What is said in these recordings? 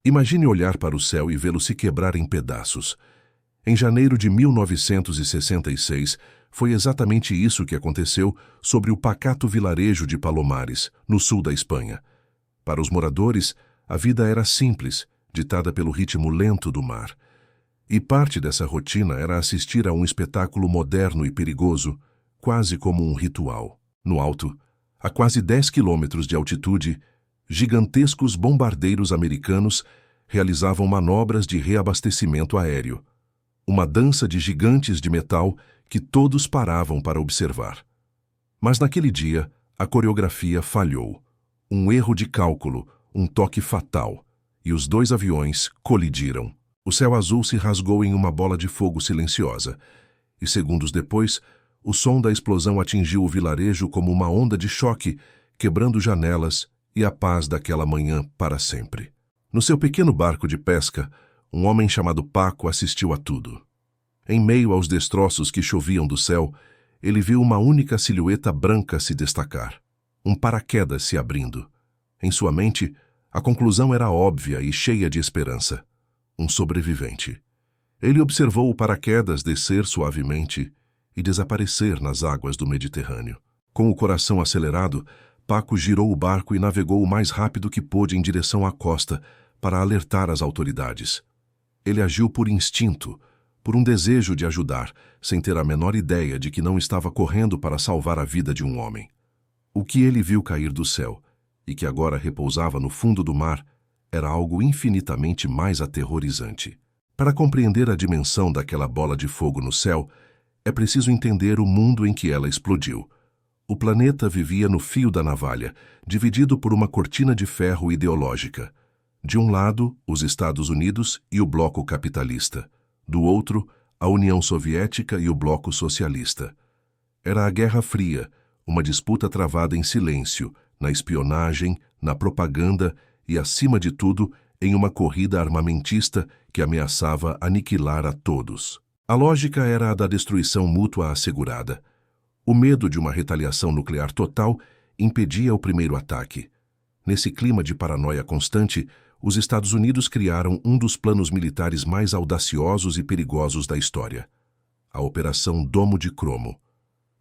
Imagine olhar para o céu e vê-lo se quebrar em pedaços. Em janeiro de 1966, foi exatamente isso que aconteceu sobre o pacato vilarejo de Palomares, no sul da Espanha. Para os moradores, a vida era simples, ditada pelo ritmo lento do mar. E parte dessa rotina era assistir a um espetáculo moderno e perigoso, quase como um ritual. No alto, a quase 10 quilômetros de altitude, gigantescos bombardeiros americanos realizavam manobras de reabastecimento aéreo. Uma dança de gigantes de metal que todos paravam para observar. Mas naquele dia, a coreografia falhou. Um erro de cálculo, um toque fatal, e os dois aviões colidiram. O céu azul se rasgou em uma bola de fogo silenciosa, e segundos depois, o som da explosão atingiu o vilarejo como uma onda de choque, quebrando janelas e a paz daquela manhã para sempre. No seu pequeno barco de pesca, um homem chamado Paco assistiu a tudo. Em meio aos destroços que choviam do céu, ele viu uma única silhueta branca se destacar, um paraquedas se abrindo. Em sua mente, a conclusão era óbvia e cheia de esperança. Um sobrevivente. Ele observou o paraquedas descer suavemente e desaparecer nas águas do Mediterrâneo. Com o coração acelerado, Paco girou o barco e navegou o mais rápido que pôde em direção à costa para alertar as autoridades. Ele agiu por instinto, por um desejo de ajudar, sem ter a menor ideia de que não estava correndo para salvar a vida de um homem. O que ele viu cair do céu, e que agora repousava no fundo do mar, era algo infinitamente mais aterrorizante. Para compreender a dimensão daquela bola de fogo no céu, é preciso entender o mundo em que ela explodiu. O planeta vivia no fio da navalha, dividido por uma cortina de ferro ideológica. De um lado, os Estados Unidos e o bloco capitalista. Do outro, a União Soviética e o bloco socialista. Era a Guerra Fria, uma disputa travada em silêncio, na espionagem, na propaganda e, acima de tudo, em uma corrida armamentista que ameaçava aniquilar a todos. A lógica era a da destruição mútua assegurada. O medo de uma retaliação nuclear total impedia o primeiro ataque. Nesse clima de paranoia constante, os Estados Unidos criaram um dos planos militares mais audaciosos e perigosos da história: a Operação Domo de Cromo.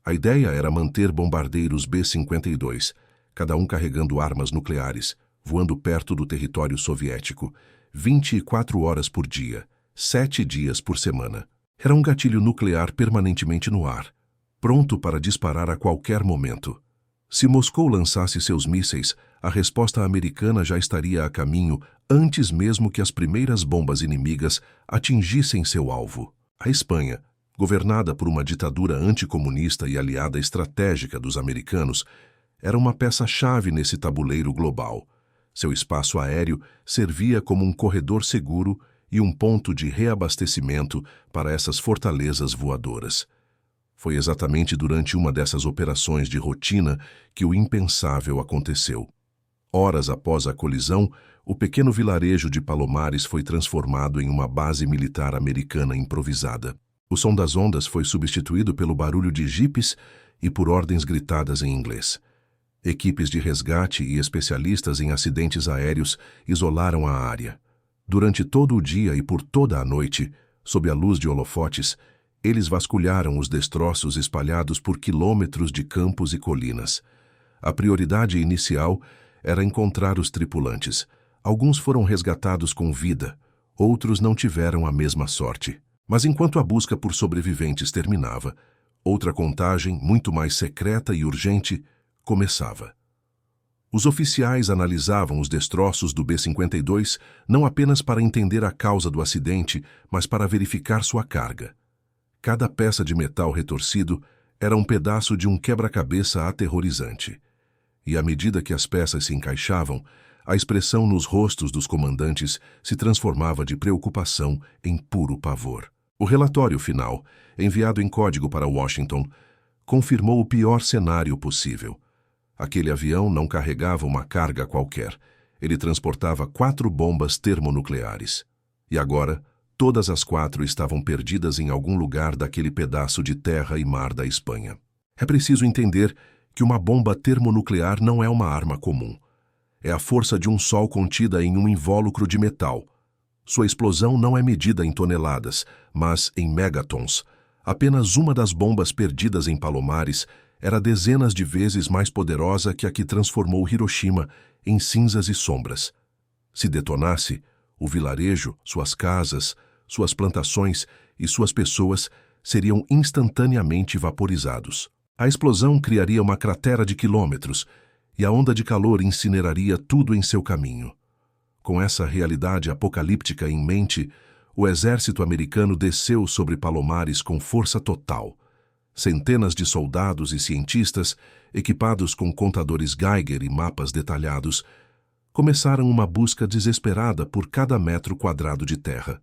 A ideia era manter bombardeiros B-52, cada um carregando armas nucleares, voando perto do território soviético, 24 horas por dia, 7 dias por semana. Era um gatilho nuclear permanentemente no ar, pronto para disparar a qualquer momento. Se Moscou lançasse seus mísseis, a resposta americana já estaria a caminho antes mesmo que as primeiras bombas inimigas atingissem seu alvo. A Espanha, governada por uma ditadura anticomunista e aliada estratégica dos americanos, era uma peça-chave nesse tabuleiro global. Seu espaço aéreo servia como um corredor seguro e um ponto de reabastecimento para essas fortalezas voadoras. Foi exatamente durante uma dessas operações de rotina que o impensável aconteceu. Horas após a colisão, o pequeno vilarejo de Palomares foi transformado em uma base militar americana improvisada. O som das ondas foi substituído pelo barulho de jipes e por ordens gritadas em inglês. Equipes de resgate e especialistas em acidentes aéreos isolaram a área. Durante todo o dia e por toda a noite, sob a luz de holofotes, eles vasculharam os destroços espalhados por quilômetros de campos e colinas. A prioridade inicial era encontrar os tripulantes. Alguns foram resgatados com vida, outros não tiveram a mesma sorte. Mas enquanto a busca por sobreviventes terminava, outra contagem, muito mais secreta e urgente, começava. Os oficiais analisavam os destroços do B-52 não apenas para entender a causa do acidente, mas para verificar sua carga. Cada peça de metal retorcido era um pedaço de um quebra-cabeça aterrorizante. E à medida que as peças se encaixavam, a expressão nos rostos dos comandantes se transformava de preocupação em puro pavor. O relatório final, enviado em código para Washington, confirmou o pior cenário possível. Aquele avião não carregava uma carga qualquer. Ele transportava 4 bombas termonucleares. E agora, todas as 4 estavam perdidas em algum lugar daquele pedaço de terra e mar da Espanha. É preciso entender que uma bomba termonuclear não é uma arma comum. É a força de um sol contida em um invólucro de metal. Sua explosão não é medida em toneladas, mas em megatons. Apenas uma das bombas perdidas em Palomares era dezenas de vezes mais poderosa que a que transformou Hiroshima em cinzas e sombras. Se detonasse, o vilarejo, suas casas, suas plantações e suas pessoas seriam instantaneamente vaporizados. A explosão criaria uma cratera de quilômetros e a onda de calor incineraria tudo em seu caminho. Com essa realidade apocalíptica em mente, o exército americano desceu sobre Palomares com força total. Centenas de soldados e cientistas, equipados com contadores Geiger e mapas detalhados, começaram uma busca desesperada por cada metro quadrado de terra.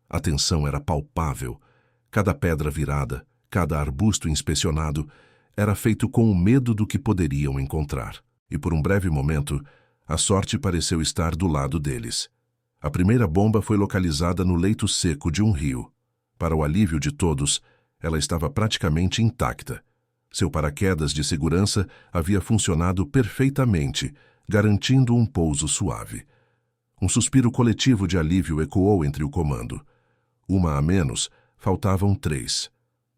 A tensão era palpável. Cada pedra virada, cada arbusto inspecionado, era feito com o medo do que poderiam encontrar. E por um breve momento, a sorte pareceu estar do lado deles. A primeira bomba foi localizada no leito seco de um rio. Para o alívio de todos, ela estava praticamente intacta. Seu paraquedas de segurança havia funcionado perfeitamente, garantindo um pouso suave. Um suspiro coletivo de alívio ecoou entre o comando. Uma a menos, faltavam 3.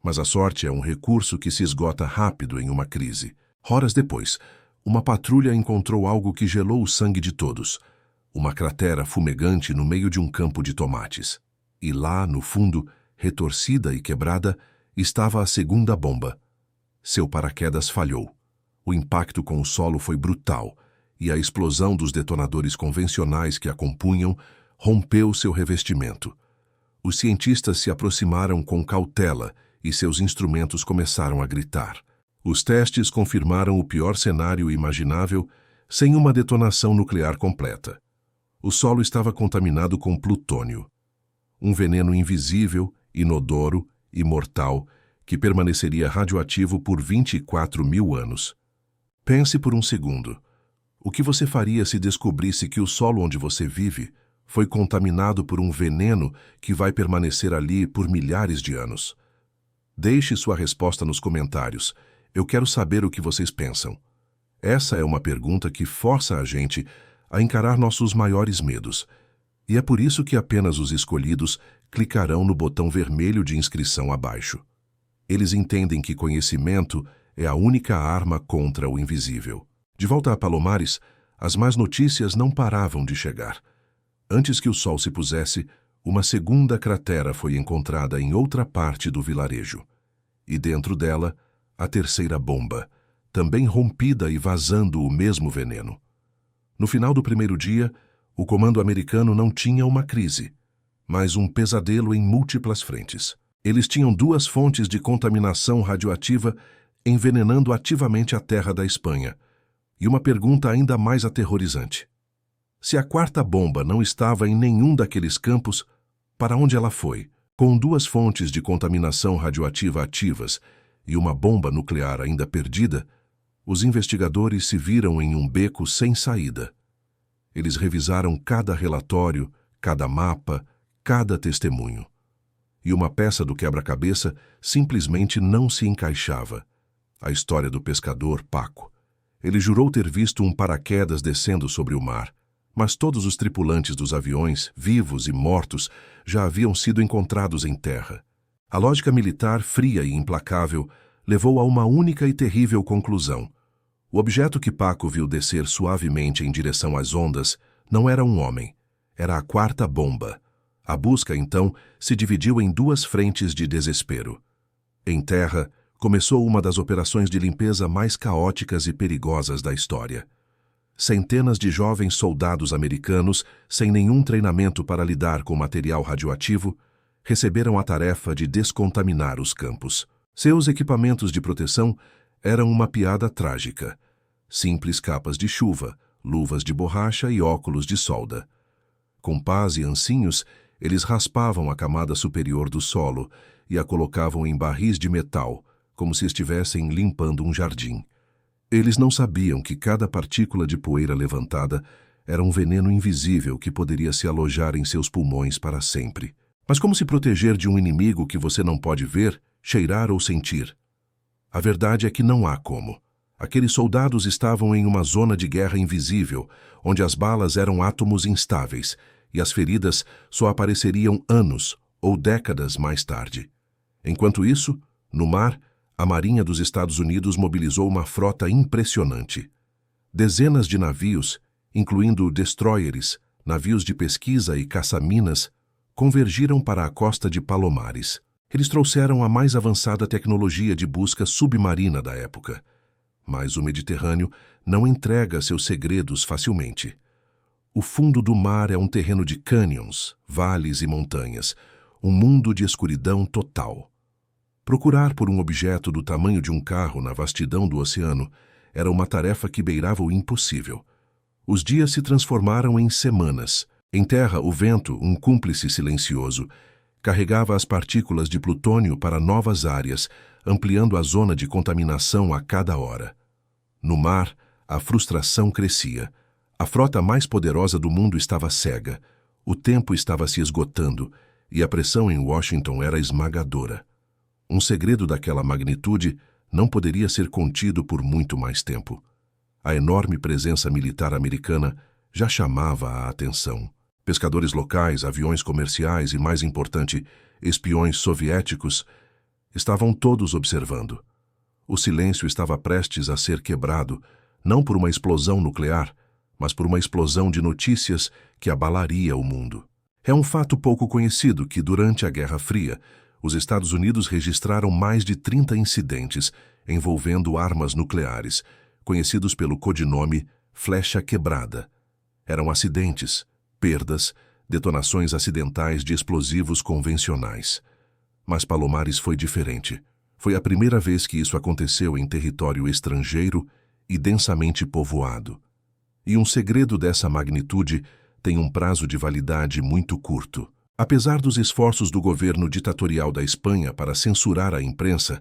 Mas a sorte é um recurso que se esgota rápido em uma crise. Horas depois, uma patrulha encontrou algo que gelou o sangue de todos. Uma cratera fumegante no meio de um campo de tomates. E lá, no fundo, retorcida e quebrada, estava a segunda bomba. Seu paraquedas falhou. O impacto com o solo foi brutal, e a explosão dos detonadores convencionais que a compunham rompeu seu revestimento. Os cientistas se aproximaram com cautela e seus instrumentos começaram a gritar. Os testes confirmaram o pior cenário imaginável sem uma detonação nuclear completa. O solo estava contaminado com plutônio, um veneno invisível, inodoro e mortal que permaneceria radioativo por 24.000 anos. Pense por um segundo. O que você faria se descobrisse que o solo onde você vive foi contaminado por um veneno que vai permanecer ali por milhares de anos? Deixe sua resposta nos comentários. Eu quero saber o que vocês pensam. Essa é uma pergunta que força a gente a encarar nossos maiores medos. E é por isso que apenas os escolhidos clicarão no botão vermelho de inscrição abaixo. Eles entendem que conhecimento é a única arma contra o invisível. De volta a Palomares, as más notícias não paravam de chegar. Antes que o sol se pusesse, uma segunda cratera foi encontrada em outra parte do vilarejo. E dentro dela, a terceira bomba, também rompida e vazando o mesmo veneno. No final do primeiro dia, o comando americano não tinha uma crise, mas um pesadelo em múltiplas frentes. Eles tinham 2 fontes de contaminação radioativa envenenando ativamente a terra da Espanha. E uma pergunta ainda mais aterrorizante. Se a quarta bomba não estava em nenhum daqueles campos, para onde ela foi? Com 2 fontes de contaminação radioativa ativas e uma bomba nuclear ainda perdida, os investigadores se viram em um beco sem saída. Eles revisaram cada relatório, cada mapa, cada testemunho. E uma peça do quebra-cabeça simplesmente não se encaixava. A história do pescador Paco. Ele jurou ter visto um paraquedas descendo sobre o mar, mas todos os tripulantes dos aviões, vivos e mortos, já haviam sido encontrados em terra. A lógica militar, fria e implacável, levou a uma única e terrível conclusão. O objeto que Paco viu descer suavemente em direção às ondas não era um homem, era a quarta bomba. A busca, então, se dividiu em 2 frentes de desespero. Em terra, começou uma das operações de limpeza mais caóticas e perigosas da história. Centenas de jovens soldados americanos, sem nenhum treinamento para lidar com material radioativo, receberam a tarefa de descontaminar os campos. Seus equipamentos de proteção eram uma piada trágica. Simples capas de chuva, luvas de borracha e óculos de solda. Com pás e ancinhos, eles raspavam a camada superior do solo e a colocavam em barris de metal, como se estivessem limpando um jardim. Eles não sabiam que cada partícula de poeira levantada era um veneno invisível que poderia se alojar em seus pulmões para sempre. Mas como se proteger de um inimigo que você não pode ver, cheirar ou sentir? A verdade é que não há como. Aqueles soldados estavam em uma zona de guerra invisível, onde as balas eram átomos instáveis e as feridas só apareceriam anos ou décadas mais tarde. Enquanto isso, no mar, a Marinha dos Estados Unidos mobilizou uma frota impressionante. Dezenas de navios, incluindo destroyers, navios de pesquisa e caça-minas, convergiram para a costa de Palomares. Eles trouxeram a mais avançada tecnologia de busca submarina da época. Mas o Mediterrâneo não entrega seus segredos facilmente. O fundo do mar é um terreno de cânions, vales e montanhas, um mundo de escuridão total. Procurar por um objeto do tamanho de um carro na vastidão do oceano era uma tarefa que beirava o impossível. Os dias se transformaram em semanas. Em terra, o vento, um cúmplice silencioso, carregava as partículas de plutônio para novas áreas, ampliando a zona de contaminação a cada hora. No mar, a frustração crescia. A frota mais poderosa do mundo estava cega, o tempo estava se esgotando e a pressão em Washington era esmagadora. Um segredo daquela magnitude não poderia ser contido por muito mais tempo. A enorme presença militar americana já chamava a atenção. Pescadores locais, aviões comerciais e, mais importante, espiões soviéticos estavam todos observando. O silêncio estava prestes a ser quebrado, não por uma explosão nuclear, mas por uma explosão de notícias que abalaria o mundo. É um fato pouco conhecido que, durante a Guerra Fria, os Estados Unidos registraram mais de 30 incidentes envolvendo armas nucleares, conhecidos pelo codinome Flecha Quebrada. Eram acidentes, perdas, detonações acidentais de explosivos convencionais. Mas Palomares foi diferente. Foi a primeira vez que isso aconteceu em território estrangeiro e densamente povoado. E um segredo dessa magnitude tem um prazo de validade muito curto. Apesar dos esforços do governo ditatorial da Espanha para censurar a imprensa,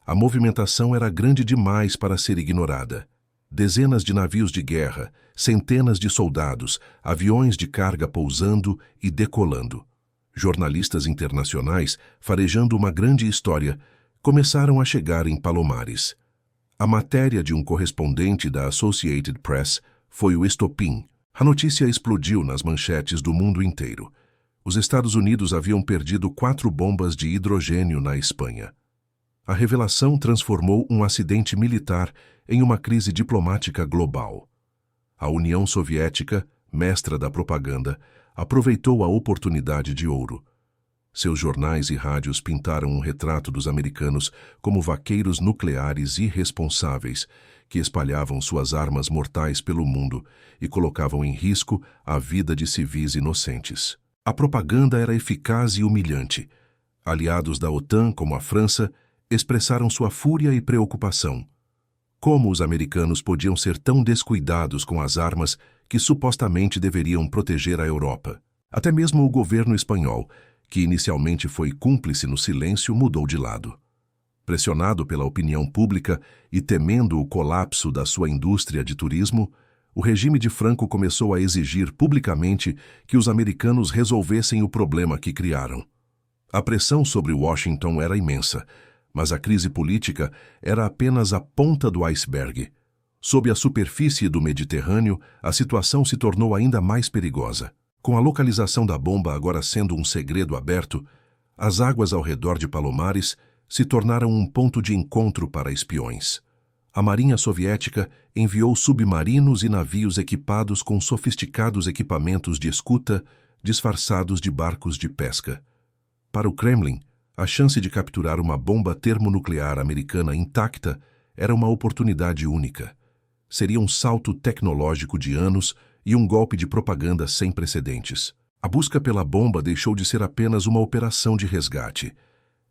a movimentação era grande demais para ser ignorada. Dezenas de navios de guerra, centenas de soldados, aviões de carga pousando e decolando. Jornalistas internacionais, farejando uma grande história, começaram a chegar em Palomares. A matéria de um correspondente da Associated Press foi o estopim. A notícia explodiu nas manchetes do mundo inteiro. Os Estados Unidos haviam perdido 4 bombas de hidrogênio na Espanha. A revelação transformou um acidente militar em uma crise diplomática global. A União Soviética, mestra da propaganda, aproveitou a oportunidade de ouro. Seus jornais e rádios pintaram um retrato dos americanos como vaqueiros nucleares irresponsáveis que espalhavam suas armas mortais pelo mundo e colocavam em risco a vida de civis inocentes. A propaganda era eficaz e humilhante. Aliados da OTAN, como a França, expressaram sua fúria e preocupação. Como os americanos podiam ser tão descuidados com as armas que supostamente deveriam proteger a Europa? Até mesmo o governo espanhol, que inicialmente foi cúmplice no silêncio, mudou de lado. Pressionado pela opinião pública e temendo o colapso da sua indústria de turismo, o regime de Franco começou a exigir publicamente que os americanos resolvessem o problema que criaram. A pressão sobre Washington era imensa, mas a crise política era apenas a ponta do iceberg. Sob a superfície do Mediterrâneo, a situação se tornou ainda mais perigosa. Com a localização da bomba agora sendo um segredo aberto, as águas ao redor de Palomares se tornaram um ponto de encontro para espiões. A Marinha Soviética enviou submarinos e navios equipados com sofisticados equipamentos de escuta, disfarçados de barcos de pesca. Para o Kremlin, a chance de capturar uma bomba termonuclear americana intacta era uma oportunidade única. Seria um salto tecnológico de anos e um golpe de propaganda sem precedentes. A busca pela bomba deixou de ser apenas uma operação de resgate.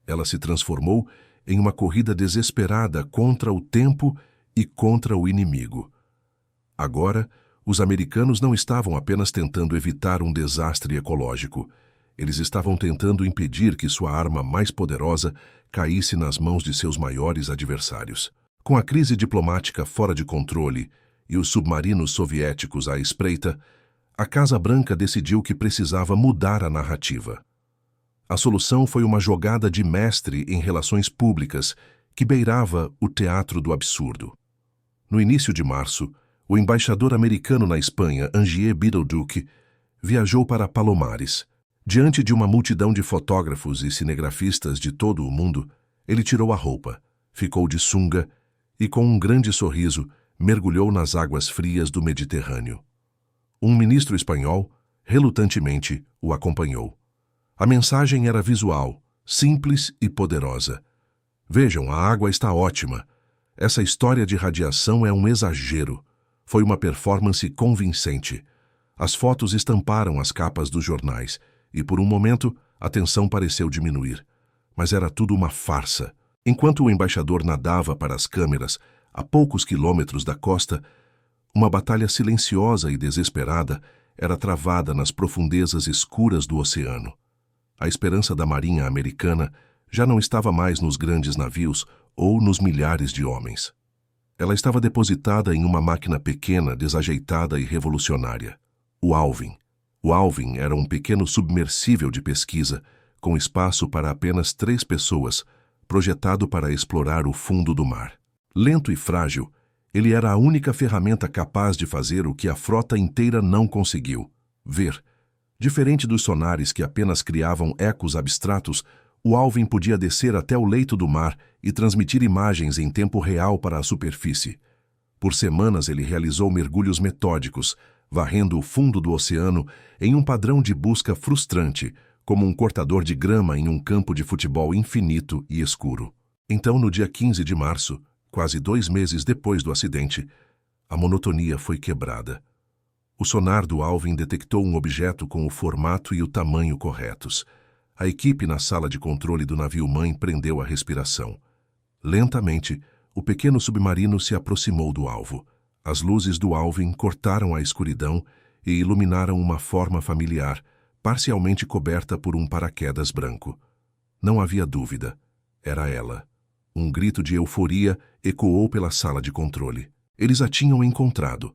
Ela se transformou em uma corrida desesperada contra o tempo e contra o inimigo. Agora, os americanos não estavam apenas tentando evitar um desastre ecológico. Eles estavam tentando impedir que sua arma mais poderosa caísse nas mãos de seus maiores adversários. Com a crise diplomática fora de controle e os submarinos soviéticos à espreita, a Casa Branca decidiu que precisava mudar a narrativa. A solução foi uma jogada de mestre em relações públicas que beirava o teatro do absurdo. No início de março, o embaixador americano na Espanha, Angier Bideau-Duc, viajou para Palomares. Diante de uma multidão de fotógrafos e cinegrafistas de todo o mundo, ele tirou a roupa, ficou de sunga e, com um grande sorriso, mergulhou nas águas frias do Mediterrâneo. Um ministro espanhol, relutantemente, o acompanhou. A mensagem era visual, simples e poderosa. Vejam, a água está ótima. Essa história de radiação é um exagero. Foi uma performance convincente. As fotos estamparam as capas dos jornais e, por um momento, a tensão pareceu diminuir. Mas era tudo uma farsa. Enquanto o embaixador nadava para as câmeras, a poucos quilômetros da costa, uma batalha silenciosa e desesperada era travada nas profundezas escuras do oceano. A esperança da marinha americana já não estava mais nos grandes navios ou nos milhares de homens. Ela estava depositada em uma máquina pequena, desajeitada e revolucionária. O Alvin. O Alvin era um pequeno submersível de pesquisa, com espaço para apenas 3 pessoas, projetado para explorar o fundo do mar. Lento e frágil, ele era a única ferramenta capaz de fazer o que a frota inteira não conseguiu: ver. Diferente dos sonares que apenas criavam ecos abstratos, o Alvin podia descer até o leito do mar e transmitir imagens em tempo real para a superfície. Por semanas ele realizou mergulhos metódicos, varrendo o fundo do oceano em um padrão de busca frustrante, como um cortador de grama em um campo de futebol infinito e escuro. Então, no dia 15 de março, quase 2 meses depois do acidente, a monotonia foi quebrada. O sonar do Alvin detectou um objeto com o formato e o tamanho corretos. A equipe na sala de controle do navio-mãe prendeu a respiração. Lentamente, o pequeno submarino se aproximou do alvo. As luzes do Alvin cortaram a escuridão e iluminaram uma forma familiar, parcialmente coberta por um paraquedas branco. Não havia dúvida. Era ela. Um grito de euforia ecoou pela sala de controle. Eles a tinham encontrado.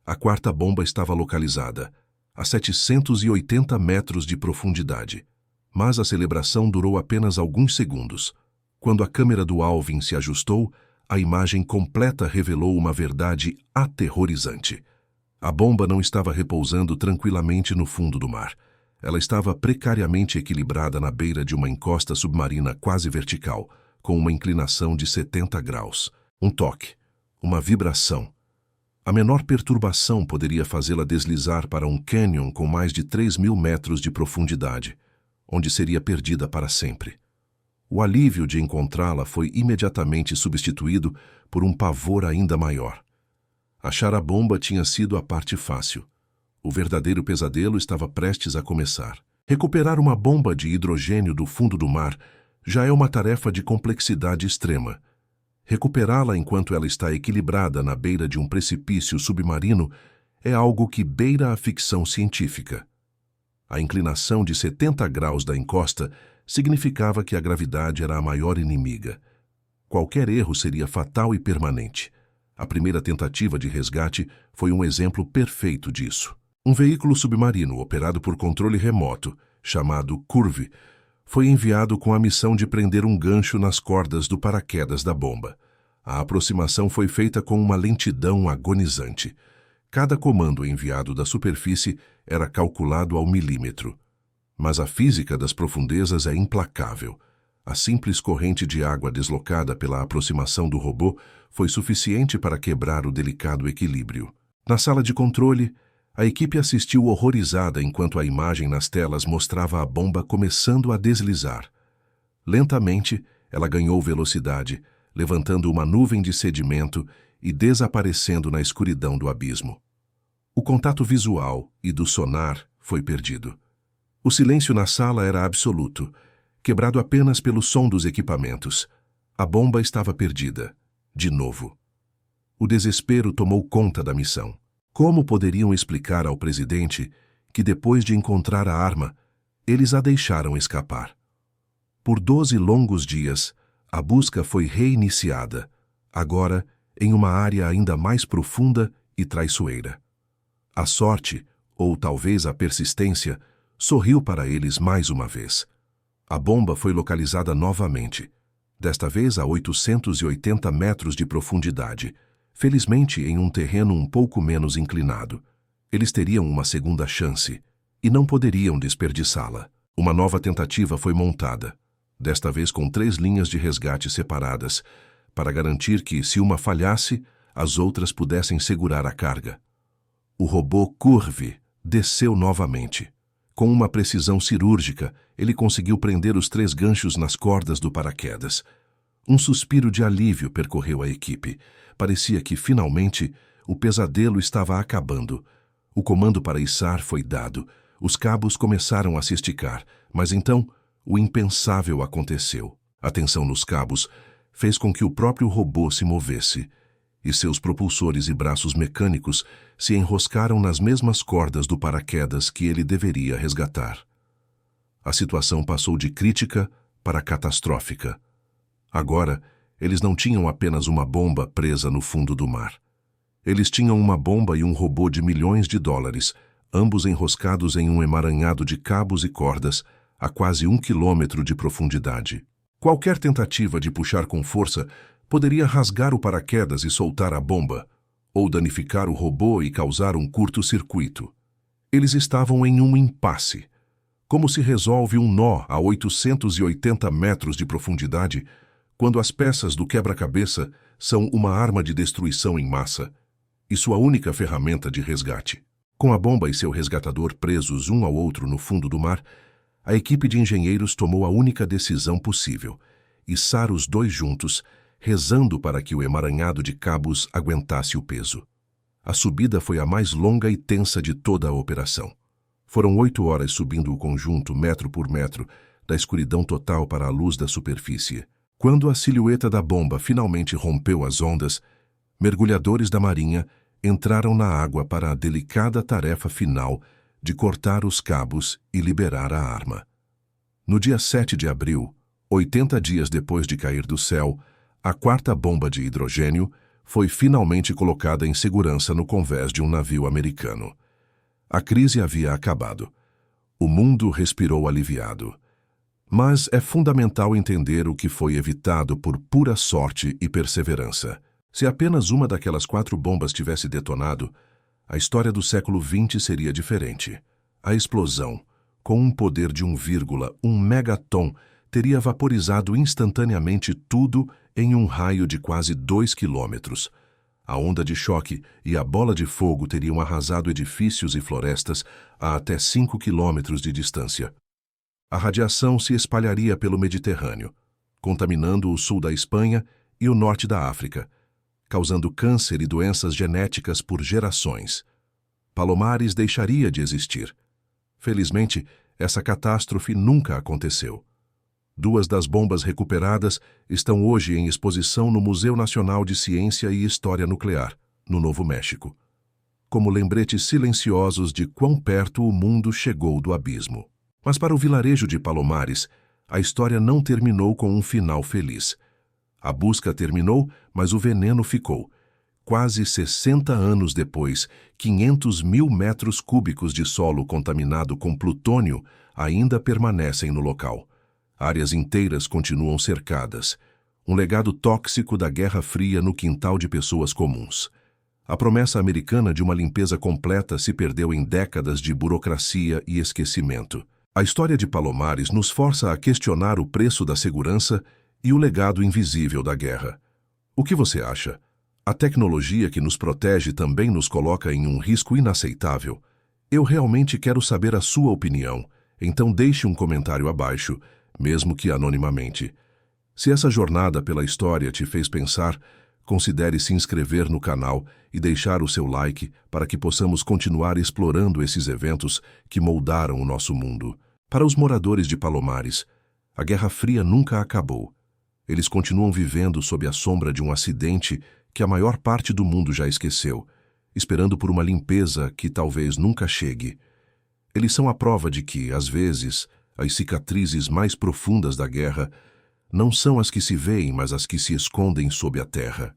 A 4ª bomba estava localizada, a 780 metros de profundidade. Mas a celebração durou apenas alguns segundos. Quando a câmera do Alvin se ajustou, a imagem completa revelou uma verdade aterrorizante. A bomba não estava repousando tranquilamente no fundo do mar. Ela estava precariamente equilibrada na beira de uma encosta submarina quase vertical, com uma inclinação de 70 graus. Um toque, uma vibração. A menor perturbação poderia fazê-la deslizar para um cânion com mais de 3.000 metros de profundidade, onde seria perdida para sempre. O alívio de encontrá-la foi imediatamente substituído por um pavor ainda maior. Achar a bomba tinha sido a parte fácil. O verdadeiro pesadelo estava prestes a começar. Recuperar uma bomba de hidrogênio do fundo do mar já é uma tarefa de complexidade extrema. Recuperá-la enquanto ela está equilibrada na beira de um precipício submarino é algo que beira a ficção científica. A inclinação de 70 graus da encosta significava que a gravidade era a maior inimiga. Qualquer erro seria fatal e permanente. A primeira tentativa de resgate foi um exemplo perfeito disso. Um veículo submarino operado por controle remoto, chamado Curve, foi enviado com a missão de prender um gancho nas cordas do paraquedas da bomba. A aproximação foi feita com uma lentidão agonizante. Cada comando enviado da superfície era calculado ao milímetro. Mas a física das profundezas é implacável. A simples corrente de água deslocada pela aproximação do robô foi suficiente para quebrar o delicado equilíbrio. Na sala de controle, a equipe assistiu horrorizada enquanto a imagem nas telas mostrava a bomba começando a deslizar. Lentamente, ela ganhou velocidade, levantando uma nuvem de sedimento e desaparecendo na escuridão do abismo. O contato visual e do sonar foi perdido. O silêncio na sala era absoluto, quebrado apenas pelo som dos equipamentos. A bomba estava perdida, de novo. O desespero tomou conta da missão. Como poderiam explicar ao presidente que, depois de encontrar a arma, eles a deixaram escapar? Por 12 longos dias, a busca foi reiniciada, agora em uma área ainda mais profunda e traiçoeira. A sorte, ou talvez a persistência, sorriu para eles mais uma vez. A bomba foi localizada novamente, desta vez a 880 metros de profundidade, Felizmente, em um terreno um pouco menos inclinado. Eles teriam uma segunda chance e não poderiam desperdiçá-la. Uma nova tentativa foi montada, desta vez com 3 linhas de resgate separadas, para garantir que, se uma falhasse, as outras pudessem segurar a carga. O robô Curve desceu novamente. Com uma precisão cirúrgica, ele conseguiu prender os 3 ganchos nas cordas do paraquedas. Um suspiro de alívio percorreu a equipe. Parecia que, finalmente, o pesadelo estava acabando. O comando para içar foi dado. Os cabos começaram a se esticar, mas então o impensável aconteceu. A tensão nos cabos fez com que o próprio robô se movesse, e seus propulsores e braços mecânicos se enroscaram nas mesmas cordas do paraquedas que ele deveria resgatar. A situação passou de crítica para catastrófica. Agora, eles não tinham apenas uma bomba presa no fundo do mar. Eles tinham uma bomba e um robô de milhões de dólares, ambos enroscados em um emaranhado de cabos e cordas a quase 1 quilômetro de profundidade. Qualquer tentativa de puxar com força poderia rasgar o paraquedas e soltar a bomba, ou danificar o robô e causar um curto-circuito. Eles estavam em um impasse. Como se resolve um nó a 880 metros de profundidade quando as peças do quebra-cabeça são uma arma de destruição em massa e sua única ferramenta de resgate? Com a bomba e seu resgatador presos um ao outro no fundo do mar, a equipe de engenheiros tomou a única decisão possível: içar os 2 juntos, rezando para que o emaranhado de cabos aguentasse o peso. A subida foi a mais longa e tensa de toda a operação. Foram 8 horas subindo o conjunto, metro por metro, da escuridão total para a luz da superfície. Quando a silhueta da bomba finalmente rompeu as ondas, mergulhadores da Marinha entraram na água para a delicada tarefa final de cortar os cabos e liberar a arma. No dia 7 de abril, 80 dias depois de cair do céu, a 4ª bomba de hidrogênio foi finalmente colocada em segurança no convés de um navio americano. A crise havia acabado. O mundo respirou aliviado. Mas é fundamental entender o que foi evitado por pura sorte e perseverança. Se apenas uma daquelas 4 bombas tivesse detonado, a história do século XX seria diferente. A explosão, com um poder de 1,1 megaton, teria vaporizado instantaneamente tudo em um raio de quase 2 quilômetros. A onda de choque e a bola de fogo teriam arrasado edifícios e florestas a até 5 quilômetros de distância. A radiação se espalharia pelo Mediterrâneo, contaminando o sul da Espanha e o norte da África, causando câncer e doenças genéticas por gerações. Palomares deixaria de existir. Felizmente, essa catástrofe nunca aconteceu. 2 das bombas recuperadas estão hoje em exposição no Museu Nacional de Ciência e História Nuclear, no Novo México, como lembretes silenciosos de quão perto o mundo chegou do abismo. Mas para o vilarejo de Palomares, a história não terminou com um final feliz. A busca terminou, mas o veneno ficou. Quase 60 anos depois, 500 mil metros cúbicos de solo contaminado com plutônio ainda permanecem no local. Áreas inteiras continuam cercadas. Um legado tóxico da Guerra Fria no quintal de pessoas comuns. A promessa americana de uma limpeza completa se perdeu em décadas de burocracia e esquecimento. A história de Palomares nos força a questionar o preço da segurança e o legado invisível da guerra. O que você acha? A tecnologia que nos protege também nos coloca em um risco inaceitável? Eu realmente quero saber a sua opinião, então deixe um comentário abaixo, mesmo que anonimamente. Se essa jornada pela história te fez pensar, considere se inscrever no canal e deixar o seu like para que possamos continuar explorando esses eventos que moldaram o nosso mundo. Para os moradores de Palomares, a Guerra Fria nunca acabou. Eles continuam vivendo sob a sombra de um acidente que a maior parte do mundo já esqueceu, esperando por uma limpeza que talvez nunca chegue. Eles são a prova de que, às vezes, as cicatrizes mais profundas da guerra não são as que se veem, mas as que se escondem sob a terra.